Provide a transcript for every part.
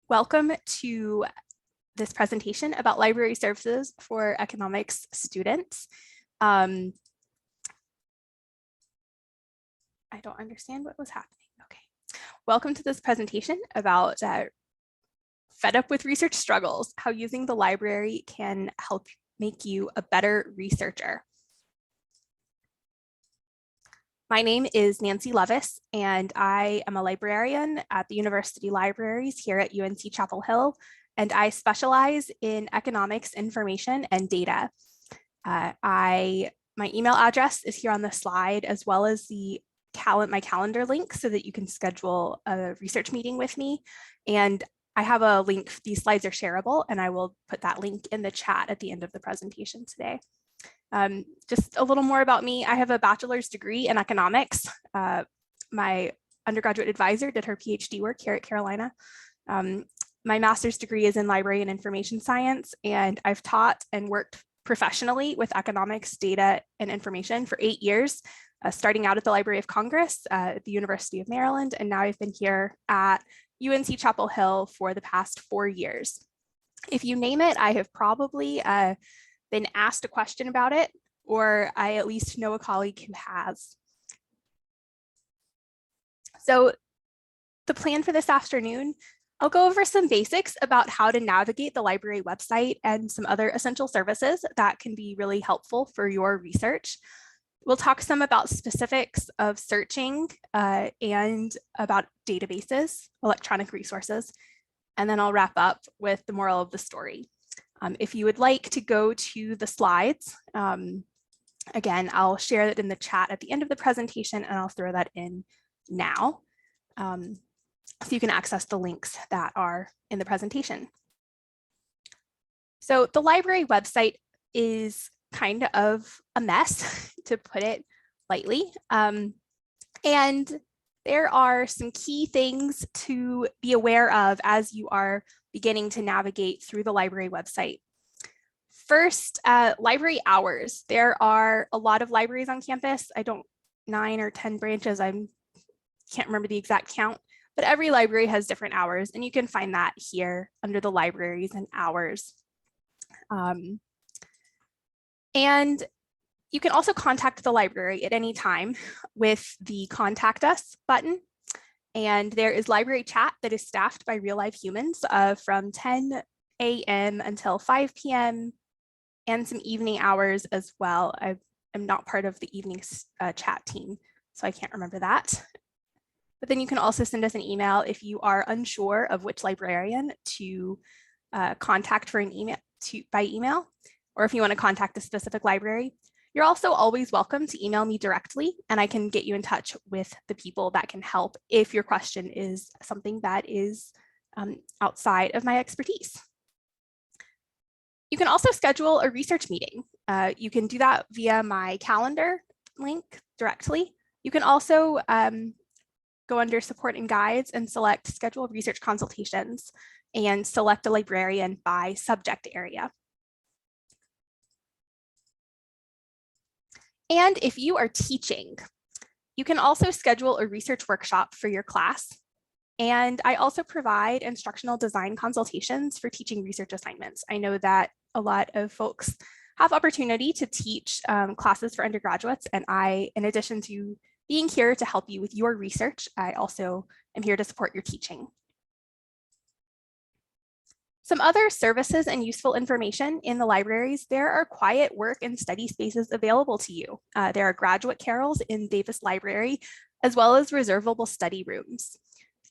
Welcome to this presentation about library services for economics students. I don't understand what was happening. Okay. Welcome to this presentation about Fed Up with Research Struggles, how using the library can help make you a better researcher. My name is Nancy Levis, and I am a librarian at the University Libraries here at UNC Chapel Hill, and I specialize in economics, information, and data. My email address is here on the slide, as well as my calendar link so that you can schedule a research meeting with me. And I have a link, these slides are shareable, and I will put that link in the chat at the end of the presentation today. Just a little more about me. I have a bachelor's degree in economics. My undergraduate advisor did her PhD work here at Carolina. My master's degree is in library and information science, and I've taught and worked professionally with economics, data, and information for 8 years, starting out at the Library of Congress at the University of Maryland, and now I've been here at UNC Chapel Hill for the past 4 years. If you name it, I have probably been asked a question about it, or I at least know a colleague who has. So the plan for this afternoon, I'll go over some basics about how to navigate the library website and some other essential services that can be really helpful for your research. We'll talk some about specifics of searching and about databases, electronic resources, and then I'll wrap up with the moral of the story. If you would like to go to the slides, again, I'll share that in the chat at the end of the presentation, and I'll throw that in now. So you can access the links that are in the presentation. So the library website is kind of a mess, to put it lightly. And there are some key things to be aware of as you are beginning to navigate through the library website. First, library hours. There are a lot of libraries on campus. 9 or 10 branches. I can't remember the exact count, but every library has different hours, and you can find that here under the libraries and hours. And you can also contact the library at any time with the Contact Us button. And there is library chat that is staffed by real live humans from 10 a.m. until 5 p.m. and some evening hours as well. I am not part of the evening chat team, so I can't remember that. But then you can also send us an email if you are unsure of which librarian to contact for an email by email, or if you want to contact a specific library. You're also always welcome to email me directly, and I can get you in touch with the people that can help if your question is something that is outside of my expertise. You can also schedule a research meeting. You can do that via my calendar link directly. You can also go under support and guides and select schedule research consultations and select a librarian by subject area. And if you are teaching, you can also schedule a research workshop for your class. And I also provide instructional design consultations for teaching research assignments. I know that a lot of folks have opportunity to teach classes for undergraduates, and in addition to being here to help you with your research, I also am here to support your teaching. Some other services and useful information in the libraries. There are quiet work and study spaces available to you. There are graduate carrels in Davis Library, as well as reservable study rooms.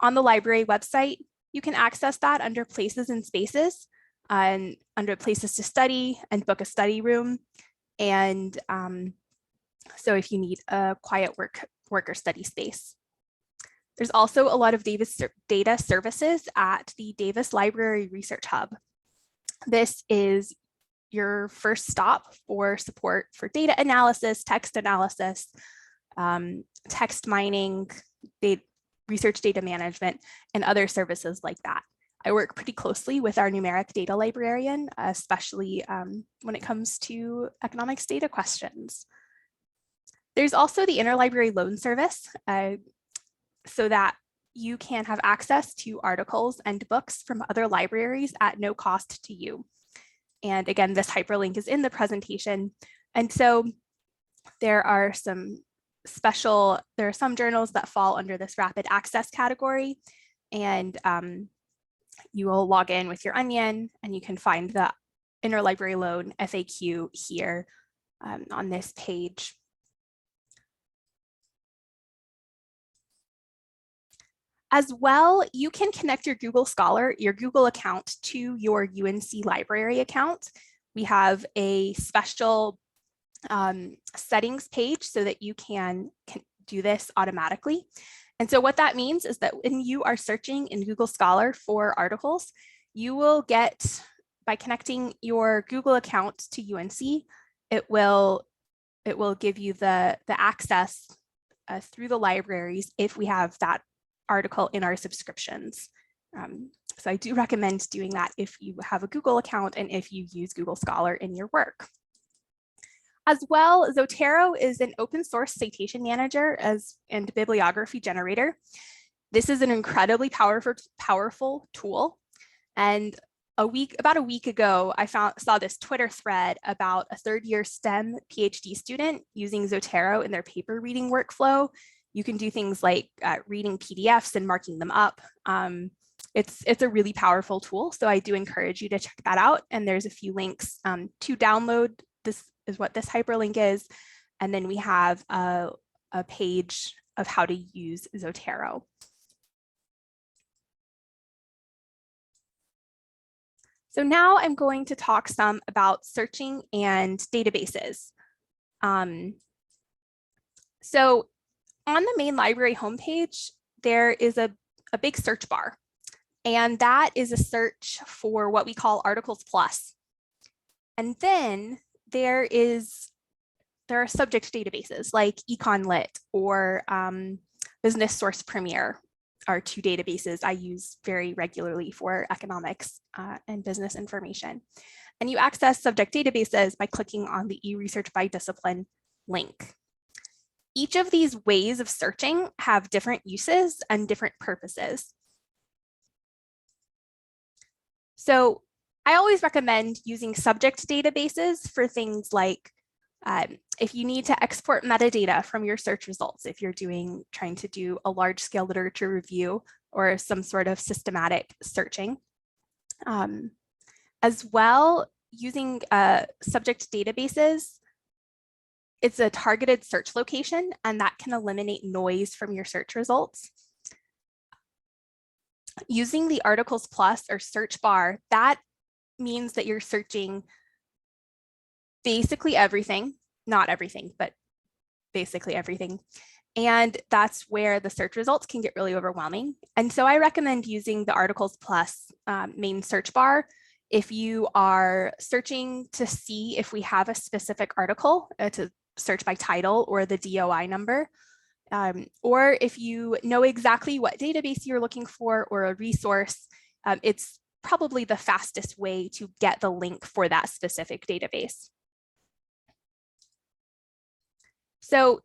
On the library website, you can access that under places and spaces, and under places to study and book a study room. And so if you need a quiet work or study space. There's also a lot of Davis data services at the Davis Library Research Hub. This is your first stop for support for data analysis, text analysis, text mining, research data management, and other services like that. I work pretty closely with our numeric data librarian, especially when it comes to economics data questions. There's also the interlibrary loan service, so that you can have access to articles and books from other libraries at no cost to you. And again, this hyperlink is in the presentation. And so there are some journals that fall under this rapid access category. And you will log in with your Onion and you can find the interlibrary loan FAQ here on this page. As well, you can connect your Google Scholar, your Google account, to your UNC library account. We have a special settings page so that you can do this automatically. And so what that means is that when you are searching in Google Scholar for articles, you will get, by connecting your Google account to UNC, it will give you the access through the libraries if we have that article in our subscriptions. So I do recommend doing that if you have a Google account and if you use Google Scholar in your work. As well, Zotero is an open source citation manager and bibliography generator. This is an incredibly powerful tool. And about a week ago, I saw this Twitter thread about a third-year STEM PhD student using Zotero in their paper reading workflow. You can do things like reading PDFs and marking them up. It's a really powerful tool, so I do encourage you to check that out. And there's a few links to download. This is what this hyperlink is. And then we have a page of how to use Zotero. So now I'm going to talk some about searching and databases. So on the main library homepage, there is a big search bar, and that is a search for what we call Articles Plus. And then there are subject databases like EconLit or Business Source Premier are two databases I use very regularly for economics and business information. And you access subject databases by clicking on the eResearch by Discipline link. Each of these ways of searching have different uses and different purposes. So I always recommend using subject databases for things like if you need to export metadata from your search results, if you're trying to do a large-scale literature review or some sort of systematic searching. As well, using subject databases, it's a targeted search location, and that can eliminate noise from your search results. Using the Articles Plus or search bar, that means that you're searching basically everything, not everything, but basically everything. And that's where the search results can get really overwhelming. And so I recommend using the Articles Plus main search bar if you are searching to see if we have a specific article to search by title or the DOI number, or if you know exactly what database you're looking for or a resource, it's probably the fastest way to get the link for that specific database. So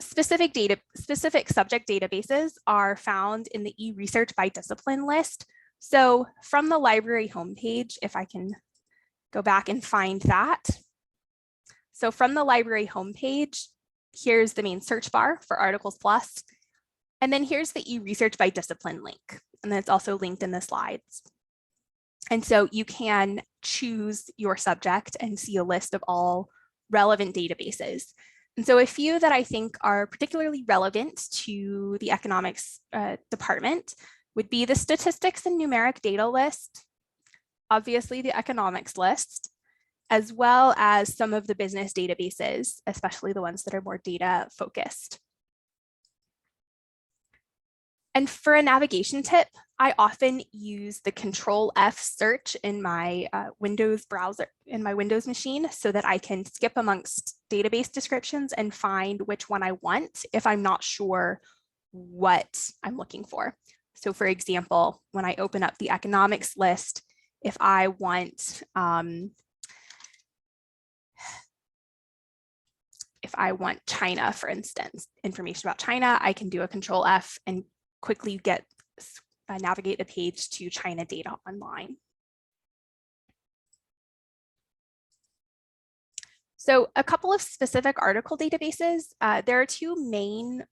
specific subject databases are found in the eResearch by Discipline list. So from the library homepage, if I can go back and find that. So from the library homepage, here's the main search bar for Articles Plus. And then here's the eResearch by Discipline link. And then it's also linked in the slides. And so you can choose your subject and see a list of all relevant databases. And so a few that I think are particularly relevant to the economics department would be the statistics and numeric data list, obviously the economics list, as well as some of the business databases, especially the ones that are more data focused. And for a navigation tip, I often use the Control F search in my Windows browser, in my Windows machine, so that I can skip amongst database descriptions and find which one I want if I'm not sure what I'm looking for. So for example, when I open up the economics list, if I want China, for instance, information about China, I can do a Control F and quickly navigate a page to China data online. So a couple of specific article databases. There are two main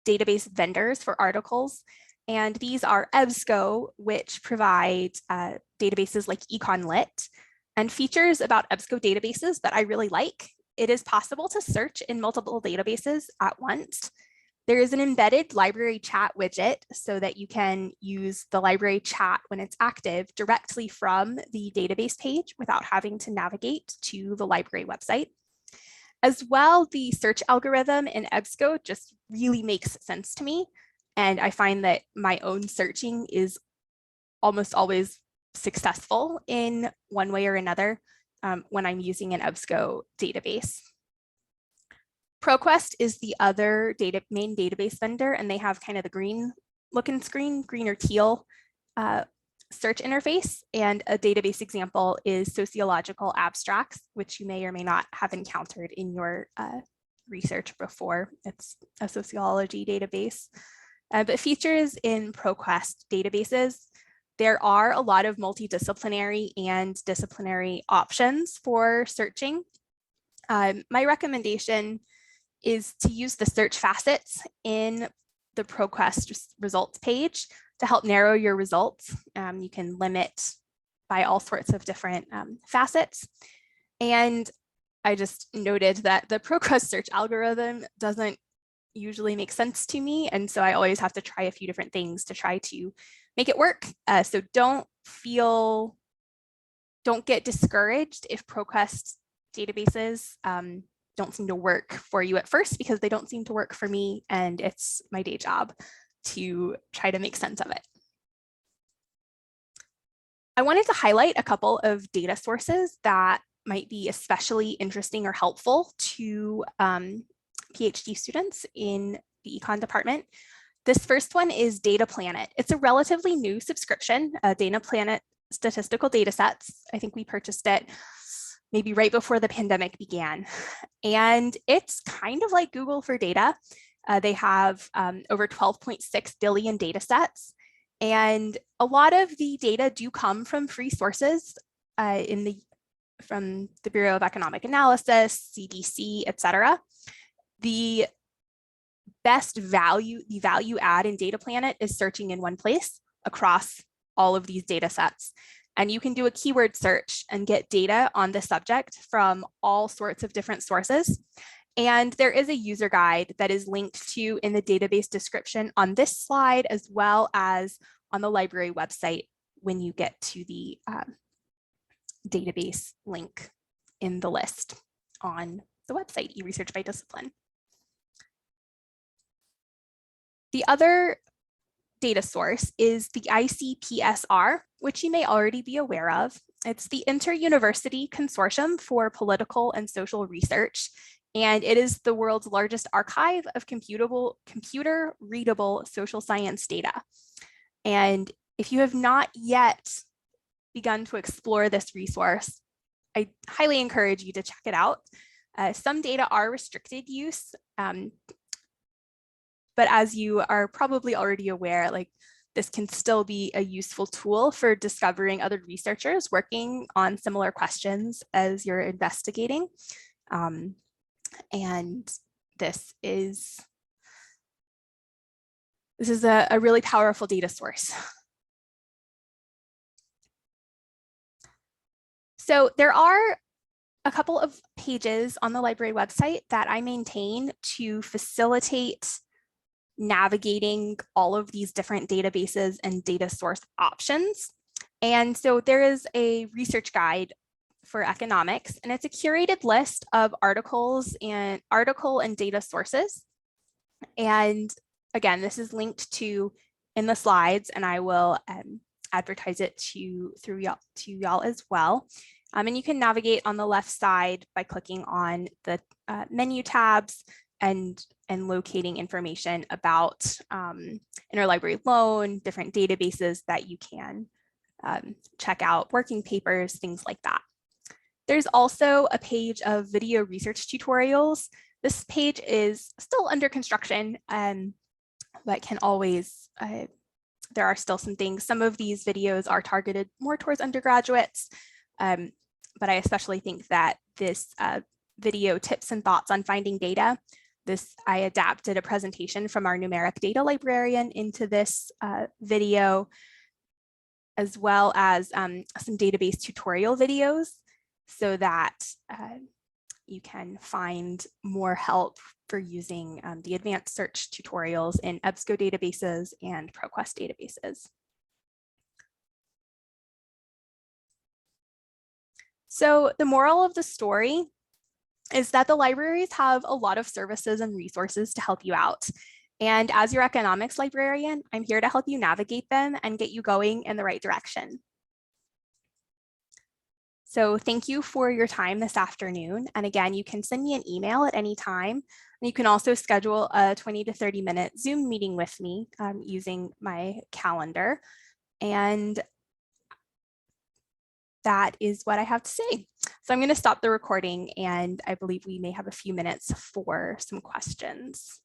database vendors for articles, and these are EBSCO, which provides databases like EconLit, and features about EBSCO databases that I really like. It is possible to search in multiple databases at once. There is an embedded library chat widget so that you can use the library chat when it's active directly from the database page without having to navigate to the library website. As well, the search algorithm in EBSCO just really makes sense to me. And I find that my own searching is almost always successful in one way or another when I'm using an EBSCO database. ProQuest is the other main database vendor, and they have kind of the green looking screen, green or teal search interface. And a database example is sociological abstracts, which you may or may not have encountered in your research before. It's a sociology database. But features in ProQuest databases, there are a lot of multidisciplinary and disciplinary options for searching. My recommendation is to use the search facets in the ProQuest results page to help narrow your results. You can limit by all sorts of different facets. And I just noted that the ProQuest search algorithm doesn't usually make sense to me. And so I always have to try a few different things to try to make it work. So don't get discouraged if ProQuest databases don't seem to work for you at first, because they don't seem to work for me, and it's my day job to try to make sense of it. I wanted to highlight a couple of data sources that might be especially interesting or helpful to PhD students in the econ department. This first one is Data Planet. It's a relatively new subscription, Data Planet statistical data sets. I think we purchased it maybe right before the pandemic began. And it's kind of like Google for data. They have over 12.6 billion data sets. And a lot of the data do come from free sources from the Bureau of Economic Analysis, CDC, et cetera. The value add in Data Planet is searching in one place across all of these data sets. And you can do a keyword search and get data on the subject from all sorts of different sources. And there is a user guide that is linked to in the database description on this slide, as well as on the library website when you get to the database link in the list on the website, eResearch by Discipline. The other data source is the ICPSR, which you may already be aware of. It's the Inter-University Consortium for Political and Social Research, and it is the world's largest archive of computer-readable social science data. And if you have not yet begun to explore this resource, I highly encourage you to check it out. Some data are restricted use, but as you are probably already aware, this can still be a useful tool for discovering other researchers working on similar questions as you're investigating. And this is a really powerful data source. So there are a couple of pages on the library website that I maintain to facilitate navigating all of these different databases and data source options. And so there is a research guide for economics, and it's a curated list of article and data sources. And again, this is linked to in the slides, and I will advertise it to y'all as well. And you can navigate on the left side by clicking on the menu tabs and locating information about interlibrary loan, different databases that you can check out, working papers, things like that. There's also a page of video research tutorials. This page is still under construction, but can always, there are still some things. Some of these videos are targeted more towards undergraduates, but I especially think that this video tips and thoughts on finding data, I adapted a presentation from our numeric data librarian into this video, as well as some database tutorial videos so that you can find more help for using the advanced search tutorials in EBSCO databases and ProQuest databases. So the moral of the story is that the libraries have a lot of services and resources to help you out. And as your economics librarian, I'm here to help you navigate them and get you going in the right direction. So thank you for your time this afternoon. And again, you can send me an email at any time. And you can also schedule a 20 to 30-minute Zoom meeting with me using my calendar. And that is what I have to say. So I'm going to stop the recording, and I believe we may have a few minutes for some questions.